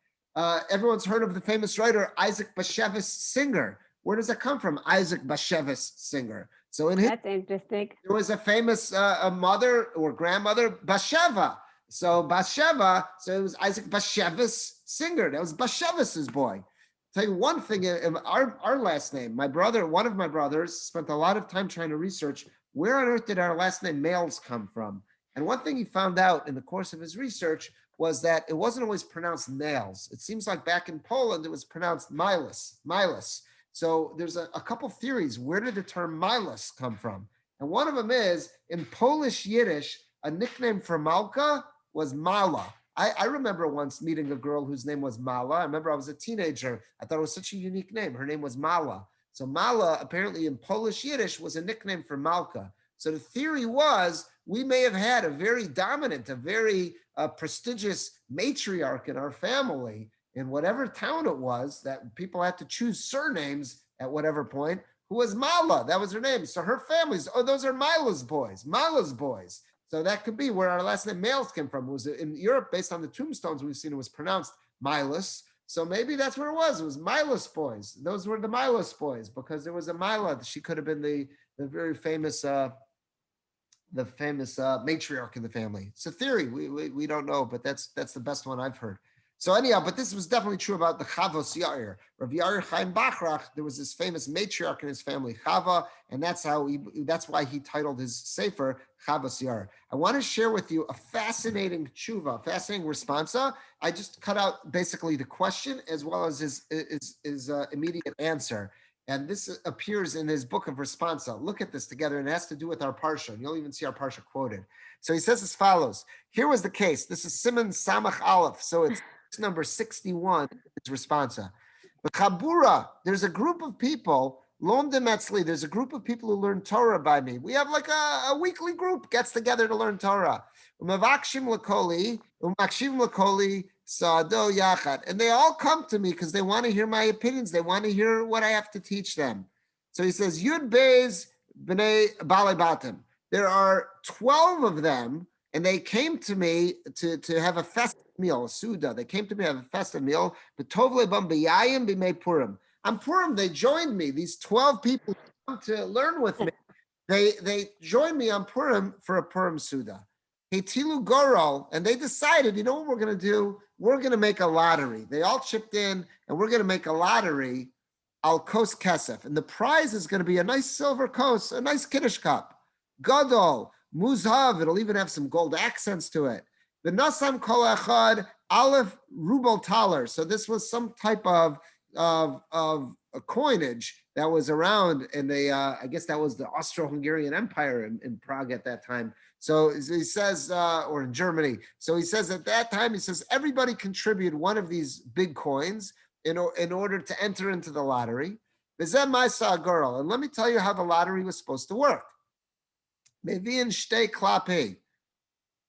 Everyone's heard of the famous writer Isaac Bashevis Singer. Where does that come from? Isaac Bashevis Singer. So that's interesting. There was a famous mother or grandmother, Basheva. So Basheva, so it was Isaac Bashevis Singer. That was Bashevis's boy. Tell you one thing, our last name, one of my brothers spent a lot of time trying to research where on earth did our last name males come from. And one thing he found out in the course of his research was that it wasn't always pronounced nails. It seems like back in Poland, it was pronounced Milas. So there's a couple theories. Where did the term Milas come from? And one of them is, in Polish Yiddish, a nickname for Malka was Mala. I remember once meeting a girl whose name was Mala. I remember I was a teenager. I thought it was such a unique name. Her name was Mala. So Mala, apparently in Polish Yiddish, was a nickname for Malka. So the theory was we may have had a very dominant, a very prestigious matriarch in our family in whatever town it was, that people had to choose surnames at whatever point, who was Mala. That was her name. So her family's, those are Mala's boys. So that could be where our last name males came from. It was in Europe, based on the tombstones we've seen, it was pronounced Milas. So maybe that's where it was. It was Milas boys. Those were the Milas boys, because there was a Mila. She could have been the very famous matriarch in the family. It's a theory. We don't know, but that's the best one I've heard. So anyhow, but this was definitely true about the Chavos Yair. Rav Yair Chaim Bachrach, there was this famous matriarch in his family, Chava, and that's why he titled his sefer Chavos Yair. I want to share with you a fascinating tshuva, fascinating responsa. I just cut out basically the question as well as his immediate answer. And this appears in his book of responsa. Look at this together, and it has to do with our parsha. And you'll even see our parsha quoted. So he says as follows. Here was the case. This is Siman Samach Aleph. So it's number 61, it's responsa. But Chabura, there's a group of people, Lom de Metzli, there's a group of people who learn Torah by me. We have like a weekly group gets together to learn Torah. Umavakshim lakoli, Sado Yachat. And they all come to me because they want to hear my opinions. They want to hear what I have to teach them. So he says, Yud Beis B'nai Balei Batim. There are 12 of them, and they came to me to have a festive meal, a Suda. They came to me to have a festive meal. On Purim, they joined me. These 12 people come to learn with me. They joined me on Purim for a Purim Suda. Hetilu Gorol, and they decided, you know what we're going to do? We're going to make a lottery. They all chipped in, and we're going to make a lottery, al kos kesef. And the prize is going to be a nice silver kos, a nice kiddush cup. Gadol, muzhav, it'll even have some gold accents to it. The nasam kol echad, aleph rubel taler. So this was some type of a coinage that was around, and I guess that was the Austro-Hungarian Empire in Prague at that time. So he says, or in Germany. So he says at that time, he says, everybody contribute one of these big coins in order to enter into the lottery. And let me tell you how the lottery was supposed to work.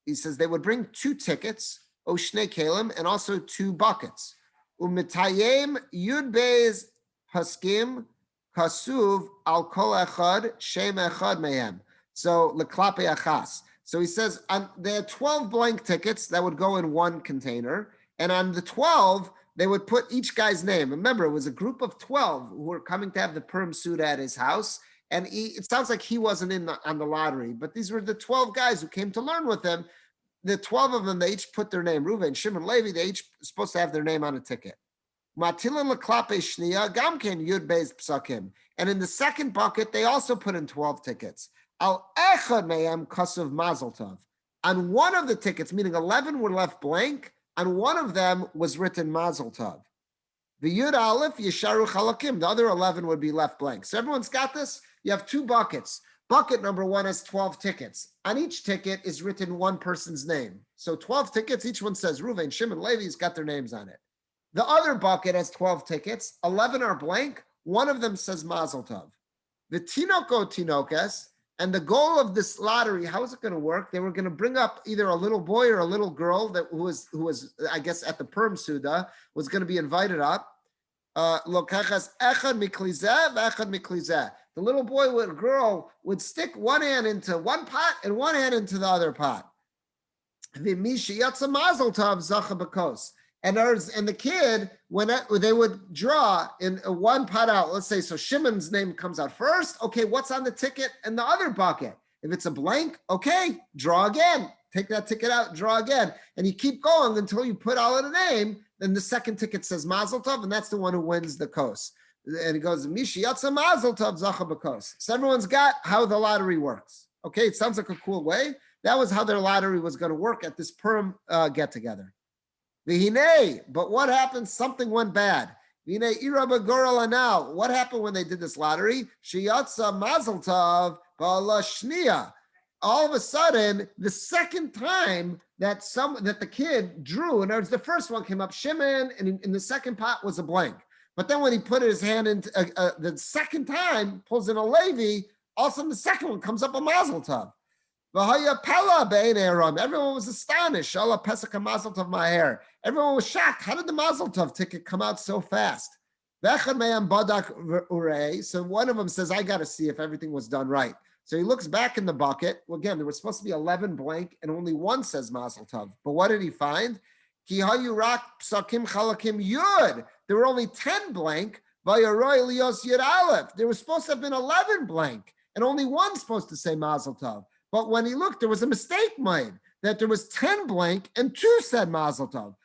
He says they would bring 2 tickets, Oshnei Kalim, and also 2 buckets. Umitayim Yud Beis Paskim Kasuv Al Kol Echad Shem Echad Mehem. So Leklape Achas. So he says there are 12 blank tickets that would go in one container, and on the 12 they would put each guy's name. Remember, it was a group of 12 who were coming to have the Purim Suda at his house, and it sounds like he wasn't on the lottery, but these were the 12 guys who came to learn with him. The 12 of them, they each put their name. Reuven, Shimon, Levi, they each supposed to have their name on a ticket. Matilan leklape shniya gamken yud beis psakim. And in the second bucket, they also put in 12 tickets. Al echad me'em kasuv mazel tov. On one of the tickets, meaning 11 were left blank, on one of them was written mazel tov. The Yud Aleph Yesharu Chalakim. The other 11 would be left blank. So everyone's got this. You have two buckets. Bucket number one has 12 tickets. On each ticket is written one person's name. So 12 tickets, each one says Reuven, Shimon, Levi's got their names on it. The other bucket has 12 tickets. 11 are blank. One of them says Mazel Tov. The Tinoko Tinokes, and the goal of this lottery, how is it going to work? They were going to bring up either a little boy or a little girl who was I guess at the Perm Suda, was going to be invited up. The little boy or girl would stick one hand into one pot and one hand into the other pot. And the kid, when they would draw in one pot out, let's say, so Shimon's name comes out first. Okay, what's on the ticket in the other bucket? If it's a blank, okay, draw again. Take that ticket out, draw again. And you keep going until you put all in a name. Then the second ticket says Mazel Tov, and that's the one who wins the kos. And it goes, Mishi Yatsa Mazel Tov Zacha B'kos. So everyone's got how the lottery works. Okay, it sounds like a cool way. That was how their lottery was going to work at this Purim get-together. V'hinei, but what happened? Something went bad. V'hinei ira b'goral anal. What happened when they did this lottery? Sheyatsa mazel tov ba'ala shniya. All of a sudden, the second time that the kid drew, in other words, the first one came up Shimon, and in the second pot was a blank. But then when he put his hand into the second time, pulls in a Levi, all of a sudden the second one comes up a mazel tov. Everyone was astonished. Everyone was shocked. How did the Mazel Tov ticket come out so fast? So one of them says, I got to see if everything was done right. So he looks back in the bucket. Well, again, there was supposed to be 11 blank and only one says Mazel Tov. But what did he find? There were only 10 blank. There was supposed to have been 11 blank and only one supposed to say Mazel Tov. But when he looked, there was a mistake made, that there was 10 blank and 2 said Mazel Tov.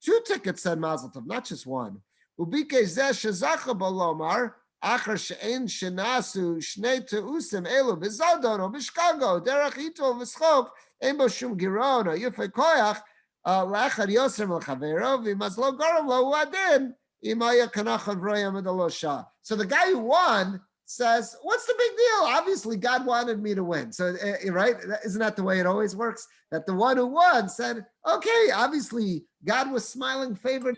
Two tickets said Mazel Tov, not just one. So the guy who won says, what's the big deal? Obviously, God wanted me to win. So, right? Isn't that the way it always works? That the one who won said, okay, obviously, God was smiling favor.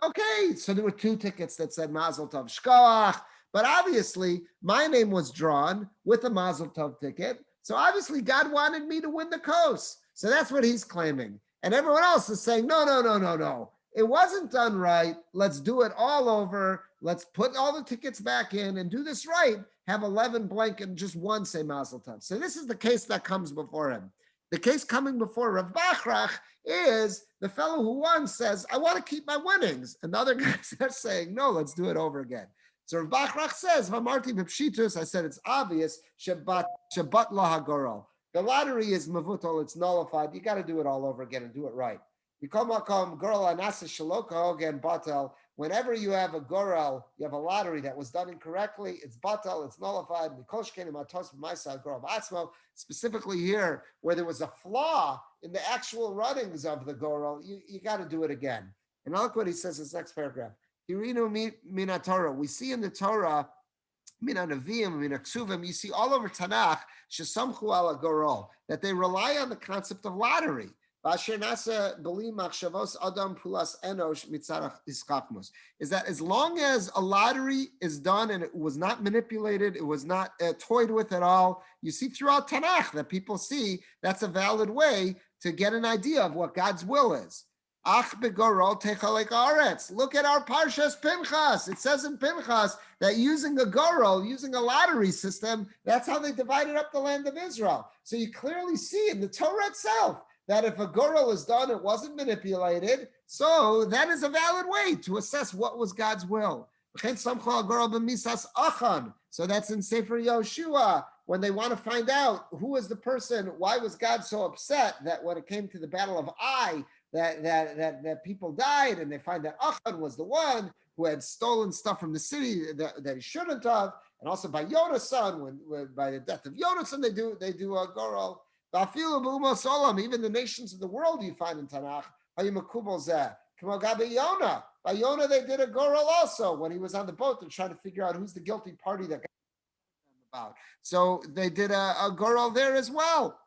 Okay, so there were 2 tickets that said Mazel Tov Shkoach, but obviously, my name was drawn with a Mazel Tov ticket. So obviously, God wanted me to win the kos. So that's what he's claiming. And everyone else is saying, no. It wasn't done right. Let's do it all over. Let's put all the tickets back in and do this right. Have 11 blank and just one say Mazel Tov. So this is the case that comes before him. The case coming before Rav Bachrach is the fellow who won says, I want to keep my winnings. And the other guys are saying, no, let's do it over again. So Rav Bachrach says, Hamarti b'pshitus, I said it's obvious, Shabbat lahagorol. The lottery is mavutal, it's nullified. You got to do it all over again and do it right. Whenever you have a gorel, you have a lottery that was done incorrectly, it's batal, it's nullified. Specifically here, where there was a flaw in the actual runnings of the gorel, you got to do it again. And look what he says in this next paragraph. We see in the Torah, you see all over Tanakh, that they rely on the concept of lottery. Is that as long as a lottery is done and it was not manipulated, it was not toyed with at all, you see throughout Tanakh that people see that's a valid way to get an idea of what God's will is. Look at our Parshas Pinchas. It says in Pinchas that using a gorel, using a lottery system, that's how they divided up the land of Israel. So you clearly see in the Torah itself that if a gorel is done, it wasn't manipulated. So that is a valid way to assess what was God's will. So that's in Sefer Yoshua, when they want to find out who was the person, why was God so upset that when it came to the battle of Ai, that people died, and they find that Achan was the one who had stolen stuff from the city that he shouldn't have, and also by Yonah's son, when by the death of Yonah's son, they do a goral. Even the nations of the world you find in Tanakh, by Yonah they did a goral also when he was on the boat to try to figure out who's the guilty party that got about. So they did a goral there as well.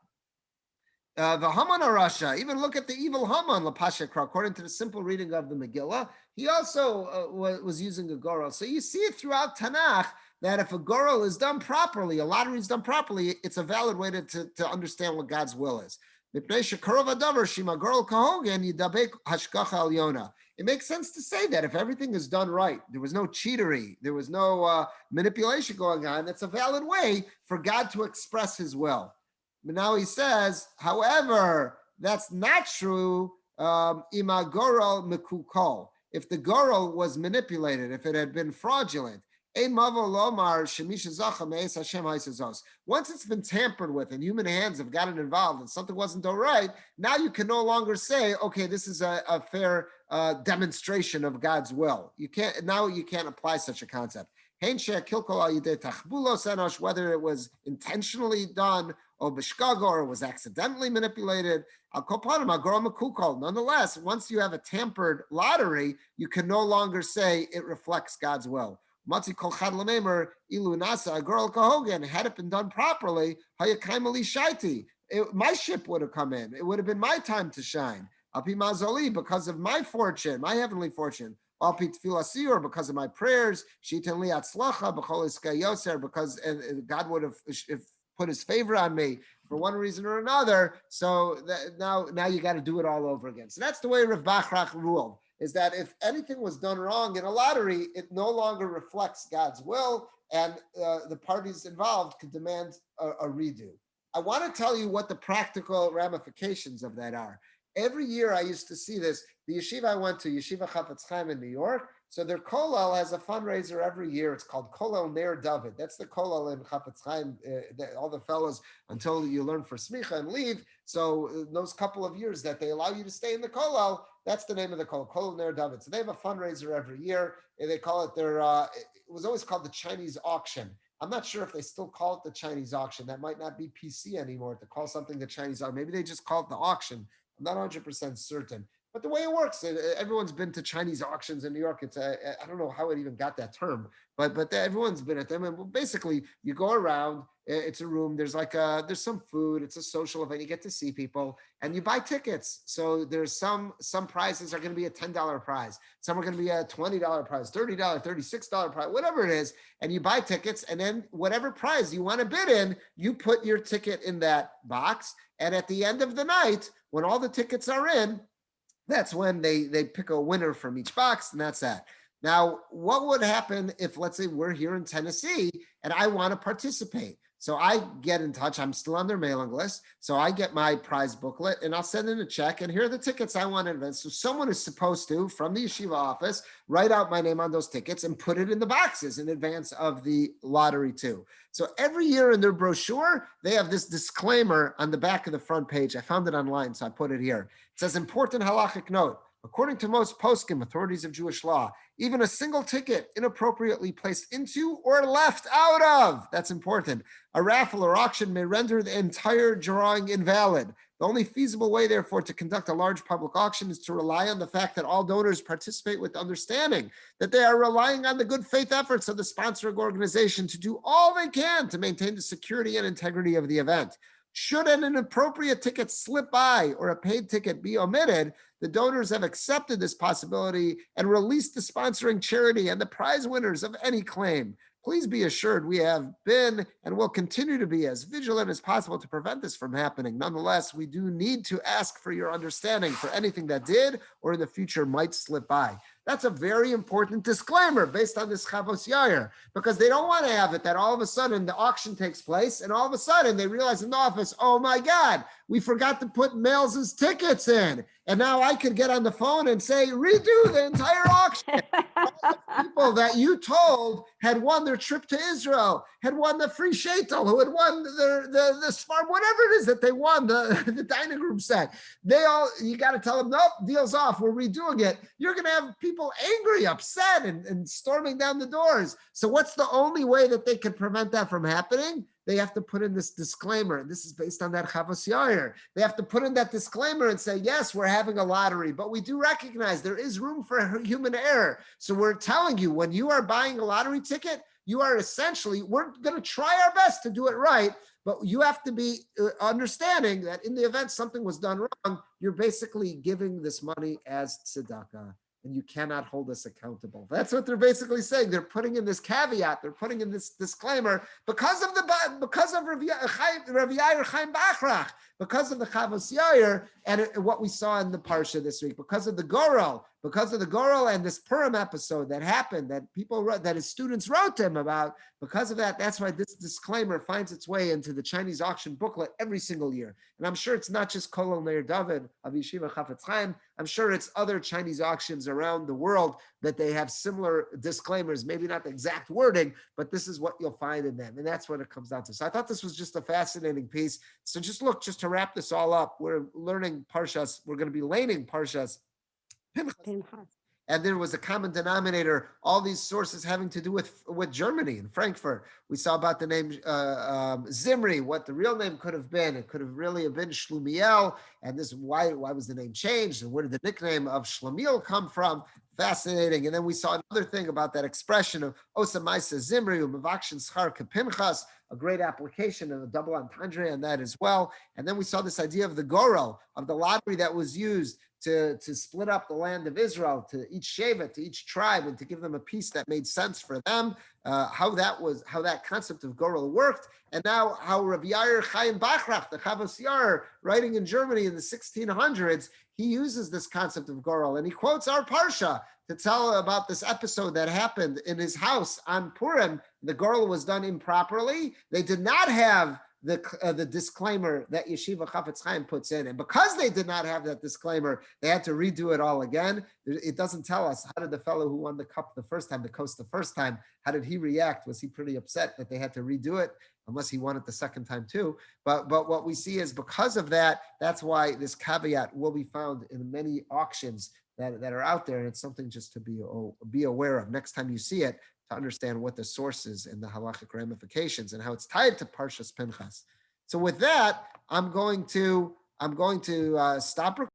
The Haman Rasha, even look at the evil Haman, Lapashekra, according to the simple reading of the Megillah, he also was using a goral. So you see it throughout Tanakh that if a goral is done properly, a lottery is done properly, it's a valid way to understand what God's will is. It makes sense to say that if everything is done right, there was no cheatery, there was no manipulation going on, that's a valid way for God to express his will. But now he says, however, that's not true ima goral mekukol. If the goral was manipulated, if it had been fraudulent, once it's been tampered with and human hands have gotten involved and something wasn't all right, now you can no longer say, okay, this is a fair demonstration of God's will. You can't apply such a concept. Whether it was intentionally done or it was accidentally manipulated. Nonetheless, once you have a tampered lottery, you can no longer say it reflects God's will. Had it been done properly, my ship would have come in. It would have been my time to shine. Because of my fortune, my heavenly fortune. Because of my prayers, because God would have put his favor on me for one reason or another. So now you got to do it all over again. So that's the way Rav Bachrach ruled, is that if anything was done wrong in a lottery, it no longer reflects God's will, and the parties involved could demand a redo. I want to tell you what the practical ramifications of that are. Every year I used to see this. The yeshiva I went to, Yeshiva Chafetz Chaim in New York, so their kollel has a fundraiser every year. It's called Kollel Ner David. That's the kollel in Chafetz Chaim, all the fellows, until you learn for smicha and leave. So those couple of years that they allow you to stay in the kollel, that's the name of the kollel, Kollel Ner David. So they have a fundraiser every year. They call it it was always called the Chinese auction. I'm not sure if they still call it the Chinese auction. That might not be PC anymore to call something the Chinese auction. Maybe they just call it the auction. I'm not 100% certain. But the way it works, everyone's been to Chinese auctions in New York. It's I don't know how it even got that term, but everyone's been at them. And basically, you go around. It's a room. There's there's some food. It's a social event. You get to see people, and you buy tickets. So there's some prizes are going to be a $10 prize. Some are going to be a $20 prize, $30, $36 prize, whatever it is. And you buy tickets, and then whatever prize you want to bid in, you put your ticket in that box. And at the end of the night, when all the tickets are in, that's when they pick a winner from each box, and that's that. Now, what would happen if, let's say, we're here in Tennessee and I want to participate? So I get in touch. I'm still on their mailing list. So I get my prize booklet and I'll send in a check. And here are the tickets I want to invest. So someone is supposed to, from the yeshiva office, write out my name on those tickets and put it in the boxes in advance of the lottery too. So every year in their brochure, they have this disclaimer on the back of the front page. I found it online, so I put it here. It says, important halachic note. According to most poskim, authorities of Jewish law, even a single ticket inappropriately placed into or left out of, that's important, a raffle or auction may render the entire drawing invalid. The only feasible way, therefore, to conduct a large public auction is to rely on the fact that all donors participate with understanding that they are relying on the good faith efforts of the sponsoring organization to do all they can to maintain the security and integrity of the event. Should an inappropriate ticket slip by or a paid ticket be omitted, the donors have accepted this possibility and released the sponsoring charity and the prize winners of any claim. Please be assured we have been and will continue to be as vigilant as possible to prevent this from happening. Nonetheless, we do need to ask for your understanding for anything that did or in the future might slip by. That's a very important disclaimer based on this Chavos Yair, because they don't want to have it that all of a sudden the auction takes place and all of a sudden they realize in the office, oh my God, we forgot to put Miles's tickets in. And now I could get on the phone and say, redo the entire auction. People that you told had won their trip to Israel, had won the free shaitel, who had won the farm, whatever it is that they won, the dining room set. You got to tell them, nope, deal's off, we're redoing it. You're going to have people angry, upset, and storming down the doors. So what's the only way that they can prevent that from happening? They have to put in this disclaimer, and this is based on that Chavos Yair. They have to put in that disclaimer and say, yes, we're having a lottery, but we do recognize there is room for human error. So we're telling you, when you are buying a lottery ticket, you are essentially, we're going to try our best to do it right, but you have to be understanding that in the event something was done wrong, you're basically giving this money as tzedakah, and you cannot hold us accountable. That's what they're basically saying. They're putting in this caveat. They're putting in this disclaimer because of Rabbi Yair Chaim Bachrach, because of the Chavos Yair, and what we saw in the Parsha this week, because of the Gorel and this Purim episode that happened, that people wrote, that his students wrote to him about. Because of that, that's why this disclaimer finds its way into the Chinese auction booklet every single year. And I'm sure it's not just Kolel Neir David of Yeshiva Chafetz Chaim. I'm sure it's other Chinese auctions around the world that they have similar disclaimers, maybe not the exact wording, but this is what you'll find in them. And that's what it comes down to. So I thought this was just a fascinating piece. So just to wrap this all up, we're learning Parshas, we're going to be laning Parshas Pinchas. And there was a common denominator, all these sources having to do with Germany and Frankfurt. We saw about the name Zimri, what the real name could have been. It could have really been Shlumiel. And this why was the name changed? And where did the nickname of Shlumiel come from? Fascinating. And then we saw another thing about that expression of Osamaisa Zimri, Umavakshin Schar Kapinchas, a great application of a double entendre on that as well. And then we saw this idea of the Gorel, of the lottery that was used to split up the land of Israel to each shevet, to each tribe, and to give them a piece that made sense for them, how that concept of Gorel worked, and now how Rabbi Yair Chaim Bachrach, the Chavos Yair, writing in Germany in the 1600s, he uses this concept of Gorel, and he quotes our Parsha to tell about this episode that happened in his house on Purim. The Gorel was done improperly. They did not have the disclaimer that Yeshiva Chafetz Chaim puts in. And because they did not have that disclaimer, they had to redo it all again. It doesn't tell us, how did the fellow who won the cup the first time, the coast the first time, how did he react? Was he pretty upset that they had to redo it? Unless he won it the second time too. But what we see is because of that, that's why this caveat will be found in many auctions that are out there. And it's something just to be aware of next time you see it, to understand what the source is and the halachic ramifications and how it's tied to Parshas Pinchas. So with that, I'm going to stop recording.